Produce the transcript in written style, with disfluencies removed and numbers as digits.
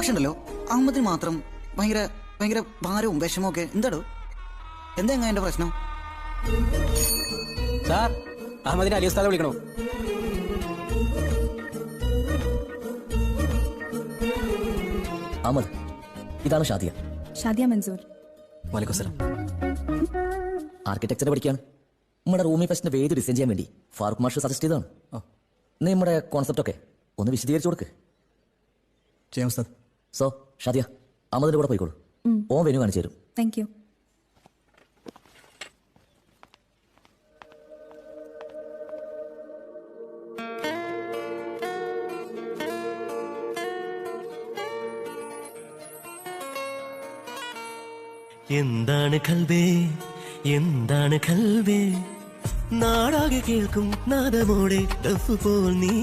പക്ഷെ ഉണ്ടല്ലോ അഹമ്മദിന് മാത്രം ഭയങ്കര ഭയങ്കര ഭാരവും വിഷമവും ഒക്കെ. എന്താടോ, എന്താ എന്റെ പ്രശ്നം? സാർ, അഹമ്മദിനെ അലി ഉസ്താദെ വിളിക്കണോ? അഹമ്മദ്, ഇതാണ് ഷാദിയ. ഷാദിയ മൻസൂർ. വലൈക്കും സലാം. ആർക്കിടെക്ചർ പഠിക്കുകയാണ്. നമ്മുടെ റൂമി ഫെസ്റ്റിന്റെ വേദി ഡിസൈൻ ചെയ്യാൻ വേണ്ടി ഫാറൂഖ് മാഷ് സജസ്റ്റ് ചെയ്തതാണ്. നമ്മുടെ കോൺസെപ്റ്റ് ഒക്കെ ഒന്ന് വിശദീകരിച്ചു കൊടുക്ക്. സോ ഷാദിയ, അഹമ്മദിന്റെ കൂടെ പോയിക്കോളൂ. ഓൻ വെനു കാണിച്ചു തരും. Thank you. എന്താണ് കൽബേ, എന്താണ് കൽബേ, നാടാകെ കേൾക്കും നാദമോടെ ദഫ് പോൽ നീ